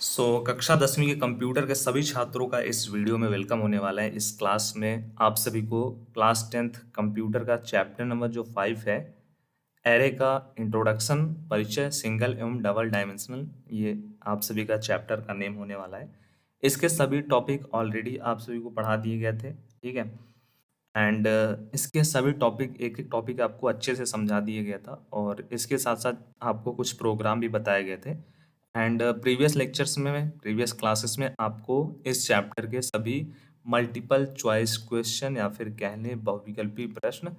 कक्षा 10वीं के कंप्यूटर के सभी छात्रों का इस वीडियो में वेलकम होने वाला है। इस क्लास में आप सभी को क्लास 10th कंप्यूटर का चैप्टर नंबर जो 5 है, एरे का इंट्रोडक्शन, परिचय, सिंगल एवं डबल डायमेंशनल, ये आप सभी का चैप्टर का नेम होने वाला है। इसके सभी टॉपिक ऑलरेडी आप सभी को पढ़ा दिए गए थे, ठीक है। एंड इसके सभी टॉपिक, एक एक टॉपिक आपको अच्छे से समझा दिया गया था और इसके साथ साथ आपको कुछ प्रोग्राम भी बताए गए थे। एंड प्रीवियस लेक्चर्स में, प्रीवियस क्लासेस में आपको इस चैप्टर के सभी मल्टीपल चॉइस क्वेश्चन या फिर कह लें बहुविकल्पी प्रश्न,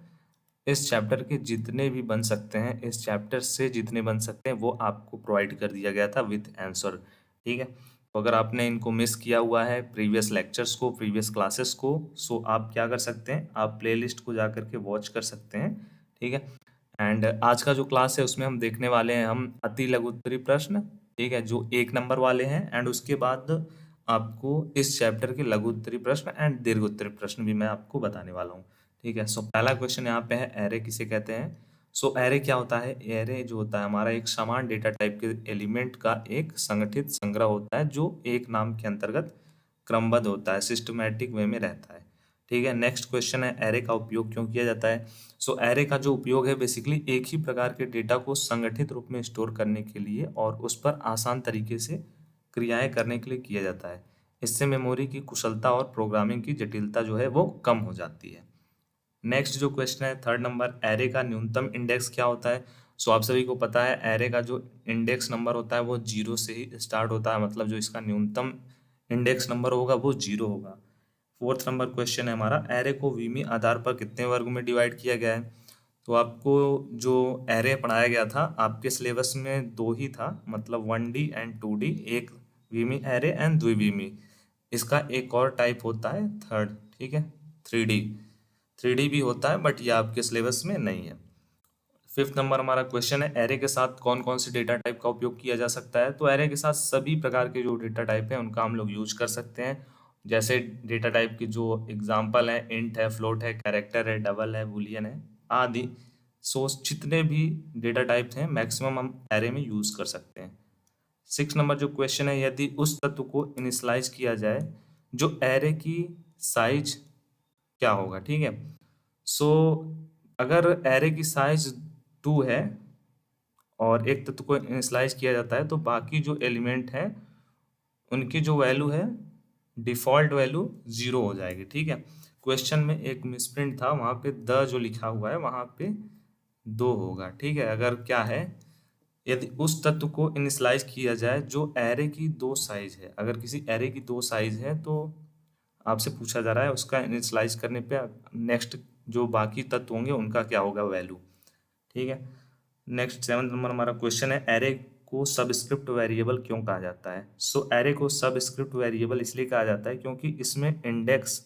इस चैप्टर के जितने भी बन सकते हैं, इस चैप्टर से जितने बन सकते हैं वो आपको प्रोवाइड कर दिया गया था विथ आंसर, ठीक है। तो अगर आपने इनको मिस किया हुआ है प्रीवियस लेक्चर्स को, प्रीवियस क्लासेस को, सो आप क्या कर सकते हैं, आप प्लेलिस्ट को जा करके वॉच कर सकते हैं, ठीक है। एंड आज का जो क्लास है उसमें हम देखने वाले हैं हम अति लघु उत्तरीय प्रश्न, ठीक है, जो 1 नंबर वाले हैं। एंड उसके बाद आपको इस चैप्टर के लघु उत्तरीय प्रश्न एंड दीर्घ उत्तरीय प्रश्न भी मैं आपको बताने वाला हूँ, ठीक है। सो पहला क्वेश्चन यहाँ पे है, एरे किसे कहते हैं। सो एरे क्या होता है। एरे जो होता है हमारा एक समान डेटा टाइप के एलिमेंट का एक संगठित संग्रह होता है जो एक नाम के अंतर्गत क्रमबद्ध होता है, सिस्टमैटिक वे में रहता है, ठीक है। नेक्स्ट क्वेश्चन है, एरे का उपयोग क्यों किया जाता है। सो एरे का जो उपयोग है बेसिकली एक ही प्रकार के डेटा को संगठित रूप में स्टोर करने के लिए और उस पर आसान तरीके से क्रियाएं करने के लिए किया जाता है। इससे मेमोरी की कुशलता और प्रोग्रामिंग की जटिलता जो है वो कम हो जाती है। नेक्स्ट जो क्वेश्चन है, थर्ड नंबर, एरे का न्यूनतम इंडेक्स क्या होता है। सो आप सभी को पता है एरे का जो इंडेक्स नंबर होता है वो 0 से ही स्टार्ट होता है, मतलब जो इसका न्यूनतम इंडेक्स नंबर होगा वो 0 होगा। फोर्थ नंबर क्वेश्चन है हमारा, एरे को वीमी आधार पर कितने वर्ग में डिवाइड किया गया है। तो आपको जो एरे पढ़ाया गया था आपके सिलेबस में 2 ही था, मतलब 1D एंड 2D, एक वीमी एरे एंड द्विवीमी। इसका एक और टाइप होता है थर्ड, ठीक है, 3D। 3D भी होता है बट ये आपके सिलेबस में नहीं है। फिफ्थ नंबर हमारा क्वेश्चन है, एरे के साथ कौन कौन से डेटा टाइप का उपयोग किया जा सकता है। तो एरे के साथ सभी प्रकार के जो डेटा टाइप है उनका हम लोग यूज कर सकते हैं। जैसे डेटा टाइप की जो एग्जांपल है, इंट है, फ्लोट है, कैरेक्टर है, डबल है, बूलियन है आदि। सो जितने भी डेटा टाइप हैं मैक्सिमम हम एरे में यूज कर सकते हैं। 6 नंबर जो क्वेश्चन है, यदि उस तत्व को इनिशियलाइज किया जाए जो एरे की साइज क्या होगा, ठीक है। सो अगर एरे की साइज 2 है और एक तत्व को इनिशियलाइज किया जाता है तो बाकी जो एलिमेंट हैं उनकी जो वैल्यू है डिफॉल्ट वैल्यू 0 हो जाएगी, ठीक है। क्वेश्चन में एक मिसप्रिंट था, वहां पे द जो लिखा हुआ है वहां पे 2 होगा, ठीक है। अगर क्या है, यदि उस तत्व को इनिशियलाइज किया जाए जो एरे की 2 साइज है, अगर किसी एरे की 2 साइज है तो आपसे पूछा जा रहा है उसका इनिशियलाइज करने पे नेक्स्ट जो बाकी तत्व होंगे उनका क्या होगा वैल्यू, ठीक है। नेक्स्ट 7th नंबर हमारा क्वेश्चन है, एरे को सबस्क्रिप्ट वेरिएबल क्यों कहा जाता है। सो एरे को सबस्क्रिप्ट वेरिएबल इसलिए कहा जाता है क्योंकि इसमें इंडेक्स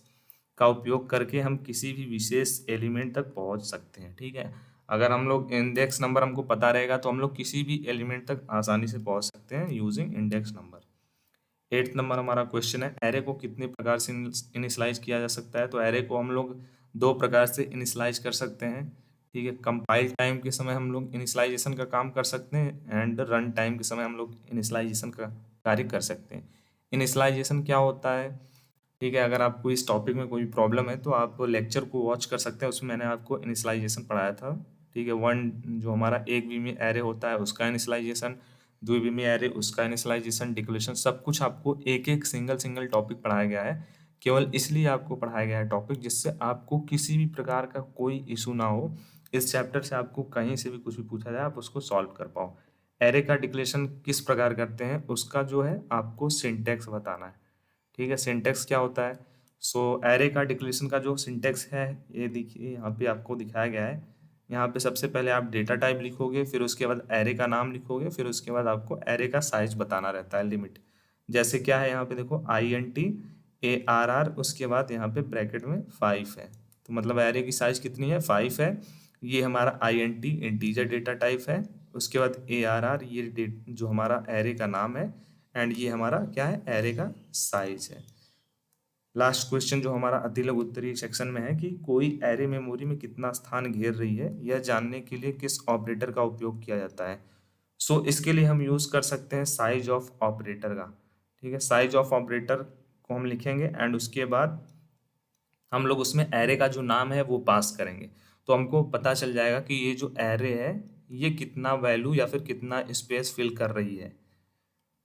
का उपयोग करके हम किसी भी विशेष एलिमेंट तक पहुंच सकते हैं, ठीक है। अगर हम लोग इंडेक्स नंबर हमको पता रहेगा तो हम लोग किसी भी एलिमेंट तक आसानी से पहुंच सकते हैं using index number. 8th number हमारा क्वेश्चन है, एरे को कितने प्रकार से इनिशियलाइज किया जा सकता है। तो एरे को हम लोग 2 प्रकार से इनिशियलाइज कर सकते हैं, ठीक है। कंपाइल टाइम के समय हम लोग इनिशियलाइजेशन का काम कर सकते हैं एंड रन टाइम के समय हम लोग इनिशियलाइजेशन का कार्य कर सकते हैं। इनिशियलाइजेशन क्या होता है, ठीक है। अगर आपको इस टॉपिक में कोई प्रॉब्लम है तो आप लेक्चर को वॉच कर सकते हैं, उसमें मैंने आपको इनिशियलाइजेशन पढ़ाया था, ठीक है। वन जो हमारा एक वी में एरे होता है उसका इनिशियलाइजेशन, द्विविमीय एरे उसका इनिशियलाइजेशन, डिक्लेरेशन, सब कुछ आपको एक एक सिंगल सिंगल टॉपिक पढ़ाया गया है। केवल इसलिए आपको पढ़ाया गया है टॉपिक जिससे आपको किसी भी प्रकार का कोई इशू ना हो। इस चैप्टर से आपको कहीं से भी कुछ भी पूछा जाए आप उसको सॉल्व कर पाओ। एरे का डिक्लेरेशन किस प्रकार करते हैं उसका जो है आपको सिंटेक्स बताना है, ठीक है। सिंटेक्स क्या होता है। सो एरे का डिक्लेरेशन का जो सिंटेक्स है ये देखिए यहाँ पे आपको दिखाया गया है। यहाँ पे सबसे पहले आप डेटा टाइप लिखोगे, फिर उसके बाद एरे का नाम लिखोगे, फिर उसके बाद आपको एरे का साइज बताना रहता है, लिमिट। जैसे क्या है यहाँ पे देखो, INT ARR, उसके बाद यहाँ पे ब्रैकेट में 5 है, तो मतलब एरे की साइज कितनी है, 5 है। ये हमारा INT इंटीजर डेटा टाइप है, उसके बाद ARR ये जो हमारा एरे का नाम है, एंड ये हमारा क्या है, एरे का साइज है। लास्ट क्वेश्चन जो हमारा अतिलघु उत्तरीय सेक्शन में है कि कोई एरे मेमोरी में कितना स्थान घेर रही है यह जानने के लिए किस ऑपरेटर का उपयोग किया जाता है। सो इसके लिए हम यूज कर सकते हैं साइज ऑफ ऑपरेटर का, ठीक है। साइज ऑफ ऑपरेटर को हम लिखेंगे एंड उसके बाद हम लोग उसमें एरे का जो नाम है वो पास करेंगे, तो हमको पता चल जाएगा कि ये जो एरे है ये कितना वैल्यू या फिर कितना स्पेस फिल कर रही है।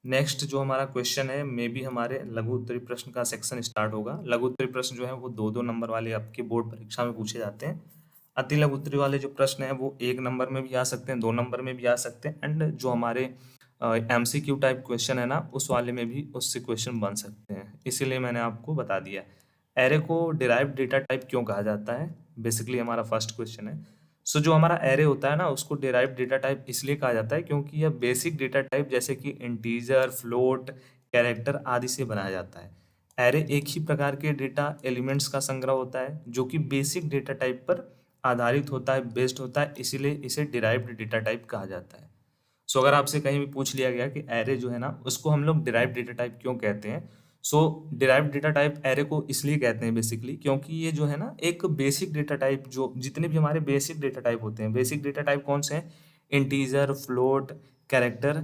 नेक्स्ट जो हमारा क्वेश्चन है, मे बी हमारे लघु उत्तरी प्रश्न का सेक्शन स्टार्ट होगा। लघु उत्तरी प्रश्न जो है वो 2-2 नंबर वाले आपके बोर्ड परीक्षा में पूछे जाते हैं। अति लघु उत्तरी वाले जो प्रश्न है वो 1 नंबर में भी आ सकते हैं, 2 नंबर में भी आ सकते हैं, एंड जो हमारे MCQ टाइप क्वेश्चन है ना उस वाले में भी उससे क्वेश्चन बन सकते हैं, इसीलिए मैंने आपको बता दिया। एरे को डिराइव्ड डेटा टाइप क्यों कहा जाता है, बेसिकली हमारा फर्स्ट क्वेश्चन है। सो जो हमारा एरे होता है ना उसको डिराइव्ड डेटा टाइप इसलिए कहा जाता है क्योंकि यह बेसिक डेटा टाइप जैसे कि इंटीजर, फ्लोट, कैरेक्टर आदि से बनाया जाता है। एरे एक ही प्रकार के डेटा एलिमेंट्स का संग्रह होता है जो कि बेसिक डेटा टाइप पर आधारित होता है, बेस्ड होता है, इसीलिए इसे डिराइव्ड डेटा टाइप कहा जाता है। सो अगर आपसे कहीं भी पूछ लिया गया कि एरे जो है ना उसको हम लोग डिराइव्ड डेटा टाइप क्यों कहते हैं, सो डिराइव्ड डेटा टाइप एरे को इसलिए कहते हैं बेसिकली क्योंकि ये जो है ना एक बेसिक डेटा टाइप, जो जितने भी हमारे बेसिक डेटा टाइप होते हैं, बेसिक डेटा टाइप कौन से हैं, इंटीजर, फ्लोट, कैरेक्टर,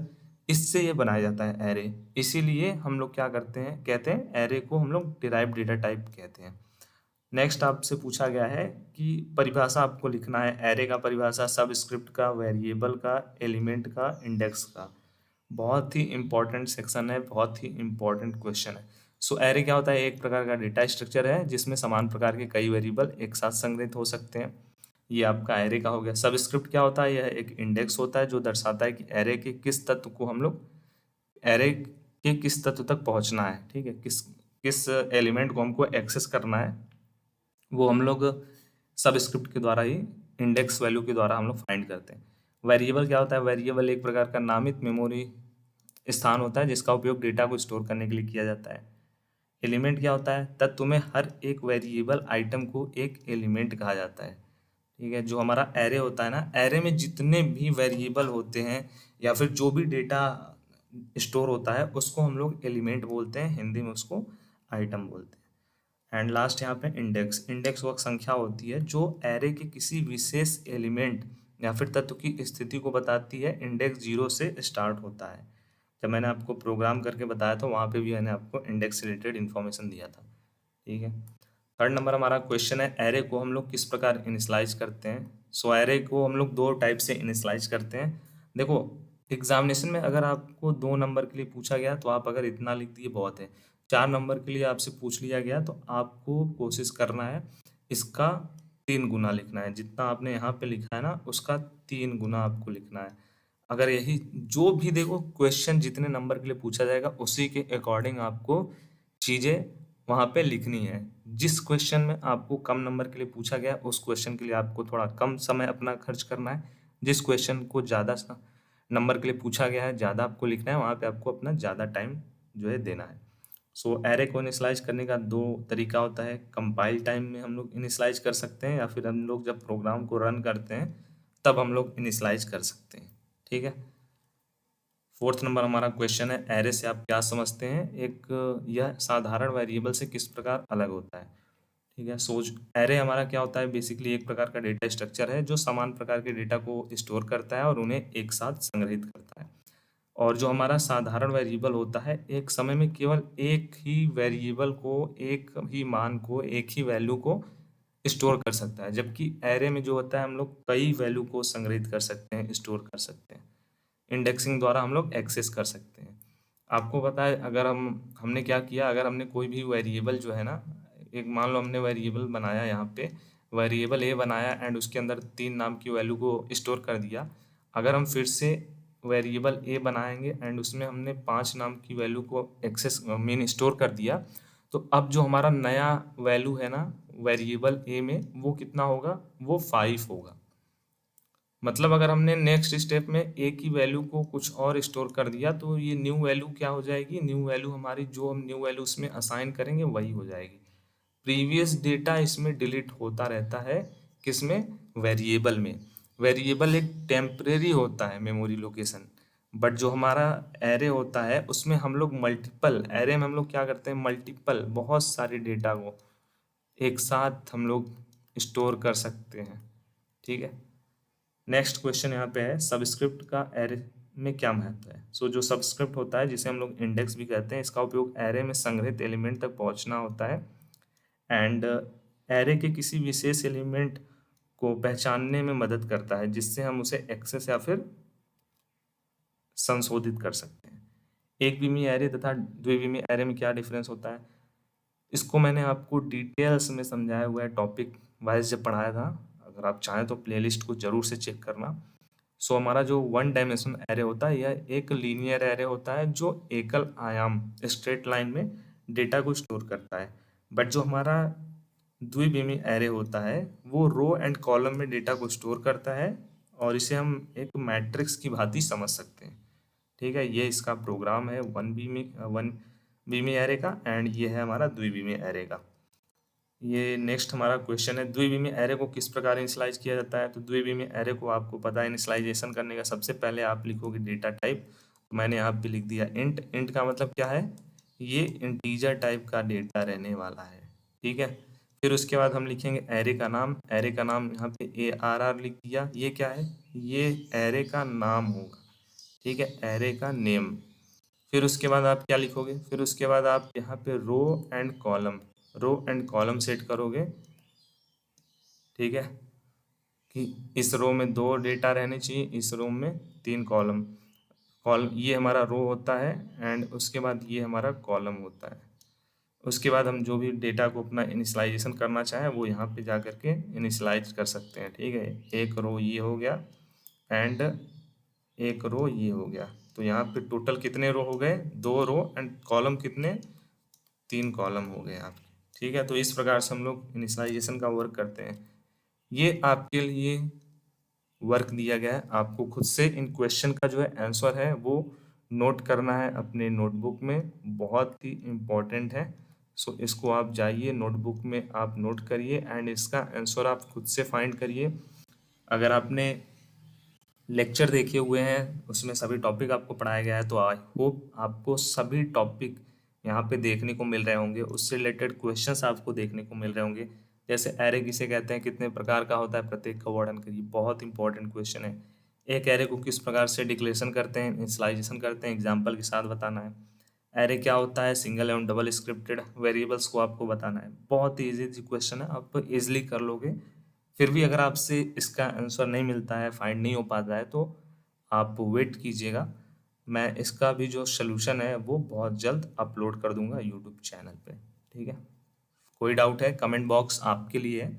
इससे ये बनाया जाता है एरे। इसीलिए हम लोग क्या करते हैं, कहते हैं एरे को हम लोग डिराइव्ड डेटा टाइप कहते हैं। नेक्स्ट आपसे पूछा गया है कि परिभाषा आपको लिखना है, एरे का परिभाषा, सबस्क्रिप्ट का, वेरिएबल का, एलिमेंट का, इंडेक्स का। बहुत ही इंपॉर्टेंट सेक्शन है, बहुत ही इंपॉर्टेंट क्वेश्चन है। सो एरे क्या होता है, एक प्रकार का डेटा स्ट्रक्चर है जिसमें समान प्रकार के कई वेरिएबल एक साथ संग्रहित हो सकते हैं। ये आपका एरे का हो गया। सबस्क्रिप्ट क्या होता है, यह एक इंडेक्स होता है जो दर्शाता है कि एरे के किस तत्व को हम लोग, एरे के किस तत्व तक पहुंचना है, ठीक है, किस किस एलिमेंट को हमको एक्सेस करना है, वो हम लोग सबस्क्रिप्ट के द्वारा ही, इंडेक्स वैल्यू के द्वारा हम लोग फाइंड करते हैं। वेरिएबल क्या होता है, वेरिएबल एक प्रकार का नामित मेमोरी स्थान होता है जिसका उपयोग डेटा को स्टोर करने के लिए किया जाता है। एलिमेंट क्या होता है, तत्व में हर एक वेरिएबल आइटम को एक एलिमेंट कहा जाता है। ठीक है। जो हमारा एरे होता है ना, एरे में जितने भी वेरिएबल होते हैं या फिर जो भी डेटा स्टोर होता है उसको हम लोग एलिमेंट बोलते हैं, हिंदी में उसको आइटम बोलते हैं। एंड लास्ट यहाँ पे इंडेक्स, इंडेक्स वह संख्या होती है जो एरे के किसी विशेष एलिमेंट या फिर तत्व की स्थिति को बताती है। इंडेक्स 0 से स्टार्ट होता है। जब मैंने आपको प्रोग्राम करके बताया था वहाँ पे भी मैंने आपको इंडेक्स से रिलेटेड इन्फॉर्मेशन दिया था। ठीक है। थर्ड नंबर हमारा क्वेश्चन है, एरे को हम लोग किस प्रकार इनिशलाइज करते हैं। सो एरे को हम लोग 2 टाइप से इनिशलाइज करते हैं। देखो, एग्जामिनेशन में अगर आपको 2 नंबर के लिए पूछा गया तो आप अगर इतना लिख दिए बहुत है। 4 नंबर के लिए आपसे पूछ लिया गया तो आपको कोशिश करना है इसका 3 गुना लिखना है, जितना आपने यहाँ पे लिखा है ना उसका 3 गुना आपको लिखना है। अगर यही जो भी देखो क्वेश्चन जितने नंबर के लिए पूछा जाएगा उसी के अकॉर्डिंग आपको चीज़ें वहाँ पे लिखनी है। जिस क्वेश्चन में आपको कम नंबर के लिए पूछा गया उस क्वेश्चन के लिए आपको थोड़ा कम समय अपना खर्च करना है। जिस क्वेश्चन को ज़्यादा नंबर के लिए पूछा गया है, ज़्यादा आपको लिखना है, वहाँ पे आपको अपना ज़्यादा टाइम जो है देना है। सो एरे को इनिशलाइज करने का 2 तरीका होता है। कंपाइल टाइम में हम लोग इनिशलाइज कर सकते हैं या फिर हम लोग जब प्रोग्राम को रन करते हैं तब हम लोग इनिशलाइज कर सकते हैं। ठीक है। फोर्थ नंबर हमारा क्वेश्चन है, एरे से आप क्या समझते हैं, एक यह साधारण वेरिएबल से किस प्रकार अलग होता है। ठीक है। सोच एरे हमारा क्या होता है, बेसिकली एक प्रकार का डेटा स्ट्रक्चर है जो समान प्रकार के डेटा को स्टोर करता है और उन्हें एक साथ संग्रहित करता है। और जो हमारा साधारण वेरिएबल होता है एक समय में केवल एक ही वेरिएबल को, एक ही मान को, एक ही वैल्यू को स्टोर कर सकता है, जबकि एरे में जो होता है हम लोग कई वैल्यू को संग्रहित कर सकते हैं, स्टोर कर सकते हैं। इंडेक्सिंग द्वारा हम लोग एक्सेस कर सकते हैं। आपको पता है अगर हमने क्या किया, अगर हमने कोई भी वेरिएबल जो है ना, एक मान लो हमने वेरिएबल बनाया, यहाँ पे वेरिएबल ए बनाया एंड उसके अंदर 3 नाम की वैल्यू को स्टोर कर दिया। अगर हम फिर से वेरिएबल ए बनाएंगे एंड उसमें हमने 5 नाम की वैल्यू को एक्सेस मीन स्टोर कर दिया, तो अब जो हमारा नया वैल्यू है ना वेरिएबल ए में वो कितना होगा, वो 5 होगा। मतलब अगर हमने नेक्स्ट स्टेप में ए की वैल्यू को कुछ और स्टोर कर दिया तो ये न्यू वैल्यू क्या हो जाएगी, न्यू वैल्यू हमारी जो हम न्यू वैल्यू उसमें असाइन करेंगे वही हो जाएगी। प्रीवियस डेटा इसमें डिलीट होता रहता है, किसमें, वेरिएबल में। वेरिएबल एक टेम्परेरी होता है मेमोरी लोकेशन, बट जो हमारा एरे होता है उसमें हम लोग मल्टीपल, एरे में हम लोग क्या करते हैं, मल्टीपल बहुत सारे डेटा को एक साथ हम लोग स्टोर कर सकते हैं। ठीक है। नेक्स्ट क्वेश्चन यहाँ पे है, सबस्क्रिप्ट का एरे में क्या महत्व है। सो जो सबस्क्रिप्ट होता है, जिसे हम लोग इंडेक्स भी कहते हैं, इसका उपयोग एरे में संग्रहित एलिमेंट तक पहुंचना होता है एंड एरे के किसी विशेष एलिमेंट को पहचानने में मदद करता है, जिससे हम उसे एक्सेस या फिर संशोधित कर सकते हैं। एक बीमी एरे तथा द्विबीमी एरे में क्या डिफरेंस होता है, इसको मैंने आपको डिटेल्स में समझाया हुआ है, टॉपिक वाइज जब पढ़ाया था। अगर आप चाहें तो प्लेलिस्ट को जरूर से चेक करना। सो हमारा जो वन डायमेंशन एरे होता है, यह एक लीनियर एरे होता है जो एकल आयाम स्ट्रेट लाइन में डेटा को स्टोर करता है। बट जो हमारा द्विबीमी एरे होता है, वो रो एंड कॉलम में डेटा को स्टोर करता है और इसे हम एक मैट्रिक्स की भांति समझ सकते हैं। ठीक है, ये इसका प्रोग्राम है वन बीमी एरे का एंड ये है हमारा द्विबीमी एरे का। ये नेक्स्ट हमारा क्वेश्चन है, द्विबीमी एरे को किस प्रकार इनिशियलाइज किया जाता है। तो द्विबीमी एरे को आपको पता है इनिशियलाइजेशन करने का सबसे पहले आप लिखोगे डेटा टाइप। मैंने यहाँ पे लिख दिया इंट। इंट का मतलब क्या है, ये इंटीजर टाइप का डेटा रहने वाला है। ठीक है, फिर उसके बाद हम लिखेंगे एरे का नाम। एरे का नाम यहाँ पे ARR लिख दिया। ये क्या है, ये एरे का नाम होगा। ठीक है, एरे का नेम। फिर उसके बाद आप क्या लिखोगे, फिर उसके बाद आप यहाँ पे रो एंड कॉलम सेट करोगे। ठीक है, कि इस रो में 2 डेटा रहने चाहिए, इस रो में 3 कॉलम ये हमारा रो होता है एंड उसके बाद ये हमारा कॉलम होता है। उसके बाद हम जो भी डेटा को अपना इनिशियलाइजेशन करना चाहें वो यहाँ पे जा करके इनिशियलाइज कर सकते हैं। ठीक है, एक रो ये हो गया एंड एक रो ये हो गया। तो यहाँ पे टोटल कितने रो हो गए, 2 रो एंड कॉलम कितने, 3 कॉलम हो गए आपके। ठीक है, तो इस प्रकार से हम लोग इनिशियलाइजेशन का वर्क करते हैं। ये आपके लिए वर्क दिया गया है, आपको खुद से इन क्वेश्चन का जो है आंसर है वो नोट करना है अपने नोटबुक में, बहुत ही इम्पोर्टेंट है। सो इसको आप जाइए नोटबुक में आप नोट करिए एंड इसका आंसर आप खुद से फाइंड करिए। अगर आपने लेक्चर देखे हुए हैं, उसमें सभी टॉपिक आपको पढ़ाया गया है, तो आई होप आपको सभी टॉपिक यहाँ पे देखने को मिल रहे होंगे, उससे रिलेटेड क्वेश्चंस आपको देखने को मिल रहे होंगे। जैसे एरे किसे कहते हैं, कितने प्रकार का होता है, प्रत्येक का वर्णन करिए, बहुत इंपॉर्टेंट क्वेश्चन है। एक एरे को किस प्रकार से डिक्लेरेशन करते हैं, इनिशियलाइजेशन करते हैं, एग्जाम्पल के साथ बताना है। एरे क्या होता है, सिंगल एवं डबल स्क्रिप्टेड वेरिएबल्स को आपको बताना है। बहुत ही ईजी क्वेश्चन है, आप इजिली कर लोगे। फिर भी अगर आपसे इसका आंसर नहीं मिलता है, फाइंड नहीं हो पाता है, तो आप वेट कीजिएगा। मैं इसका भी जो सलूशन है वो बहुत जल्द अपलोड कर दूंगा यूट्यूब चैनल पे। ठीक है, कोई डाउट है, कमेंट बॉक्स आपके लिए है।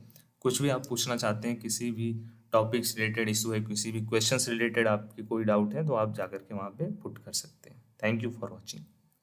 कुछ भी आप पूछना चाहते हैं, किसी भी टॉपिक से रिलेटेड इशू है, किसी भी क्वेश्चन से रिलेटेड आपकी कोई डाउट है, तो आप जाकर के वहाँ पे पुट कर सकते हैं। Thank you for watching.